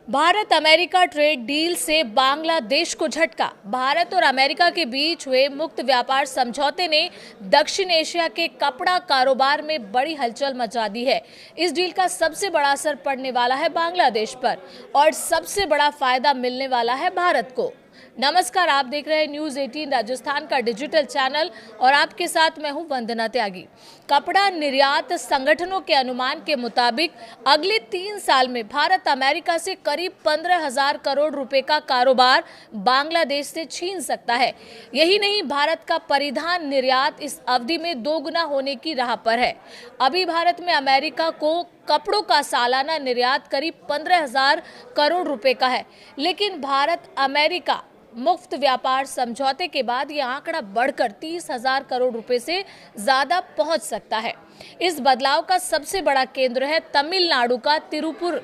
Bharat America trade deal से बांग्लादेश को झटका। भारत और अमेरिका के बीच हुए मुक्त व्यापार समझौते ने दक्षिण एशिया के कपड़ा कारोबार में बड़ी हलचल मचा दी है। इस डील का सबसे बड़ा असर पड़ने वाला है बांग्लादेश पर और सबसे बड़ा फायदा मिलने वाला है भारत को। नमस्कार, आप देख रहे हैं न्यूज 18 राजस्थान का डिजिटल चैनल और आपके साथ मैं हूं वंदना त्यागी। कपड़ा निर्यात संगठनों के अनुमान के मुताबिक अगले 3 साल में भारत अमेरिका से करीब 15,000 करोड़ रुपए का कारोबार बांग्लादेश से छीन सकता है। यही नहीं, भारत का परिधान निर्यात इस अवधि में दोगुना होने की राह पर है। अभी भारत में अमेरिका को कपड़ों का सालाना निर्यात करीब 15,000 करोड़ रुपए का है, लेकिन भारत अमेरिका मुफ्त व्यापार समझौते के बाद यह आंकड़ा बढ़कर 30,000 करोड़ रुपए से ज्यादा पहुंच सकता है। इस बदलाव का सबसे बड़ा केंद्र है तमिलनाडु का तिरुपुर,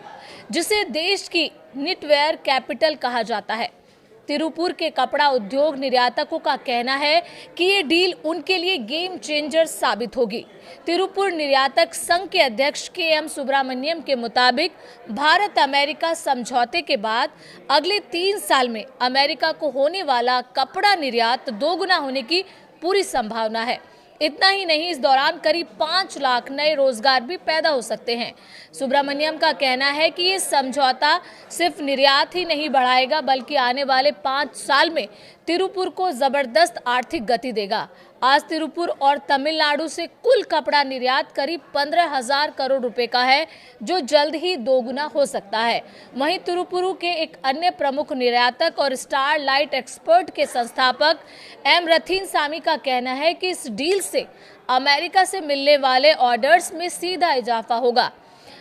जिसे देश की निटवेयर कैपिटल कहा जाता है। तिरुपुर के कपड़ा उद्योग निर्यातकों का कहना है कि ये डील उनके लिए गेम चेंजर साबित होगी। तिरुपुर निर्यातक संघ के अध्यक्ष के.एम. सुब्रमण्यम के मुताबिक भारत अमेरिका समझौते के बाद अगले 3 साल में अमेरिका को होने वाला कपड़ा निर्यात दोगुना होने की पूरी संभावना है। इतना ही नहीं, इस दौरान करीब 5 लाख नए रोजगार भी पैदा हो सकते हैं। सुब्रमण्यम का कहना है कि ये समझौता सिर्फ निर्यात ही नहीं बढ़ाएगा, बल्कि आने वाले 5 साल में तिरुपुर को जबरदस्त आर्थिक गति देगा। आज तिरुपुर और तमिलनाडु से कुल कपड़ा निर्यात करीब 15,000 करोड़ रुपए का है, जो जल्द ही दोगुना हो सकता है। वहीं तिरुपुर के एक अन्य प्रमुख निर्यातक और स्टार लाइट एक्सपर्ट के संस्थापक एम रथिनसामी का कहना है कि इस डील से अमेरिका से मिलने वाले ऑर्डर्स में सीधा इजाफा होगा।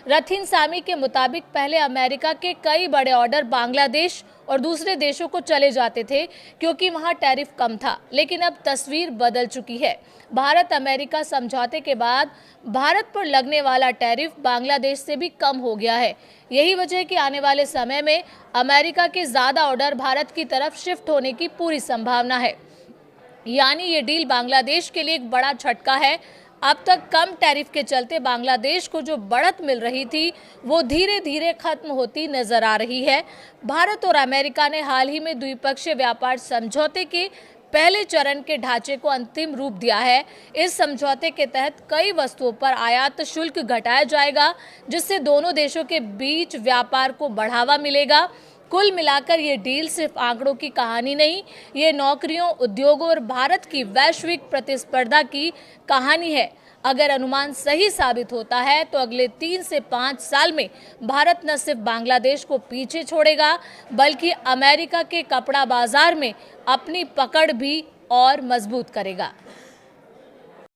रथिनसामी के मुताबिक पहले अमेरिका के कई बड़े ऑर्डर बांग्लादेश और दूसरे देशों को चले जाते थे क्योंकि वहां टैरिफ कम था, लेकिन अब तस्वीर बदल चुकी है। भारत अमेरिका समझौते के बाद भारत पर लगने वाला टैरिफ बांग्लादेश से भी कम हो गया है। यही वजह है कि आने वाले समय में अमेरिका के ज्यादा ऑर्डर भारत की तरफ शिफ्ट होने की पूरी संभावना है। यानी ये डील बांग्लादेश के लिए एक बड़ा झटका है। अब तक कम टैरिफ के चलते बांग्लादेश को जो बढ़त मिल रही थी, वो धीरे धीरे खत्म होती नजर आ रही है। भारत और अमेरिका ने हाल ही में द्विपक्षीय व्यापार समझौते के पहले चरण के ढांचे को अंतिम रूप दिया है। इस समझौते के तहत कई वस्तुओं पर आयात शुल्क घटाया जाएगा, जिससे दोनों देशों के बीच व्यापार को बढ़ावा मिलेगा। कुल मिलाकर ये डील सिर्फ आंकड़ों की कहानी नहीं, ये नौकरियों, उद्योगों और भारत की वैश्विक प्रतिस्पर्धा की कहानी है। अगर अनुमान सही साबित होता है तो अगले 3 से 5 साल में भारत न सिर्फ बांग्लादेश को पीछे छोड़ेगा, बल्कि अमेरिका के कपड़ा बाजार में अपनी पकड़ भी और मजबूत करेगा।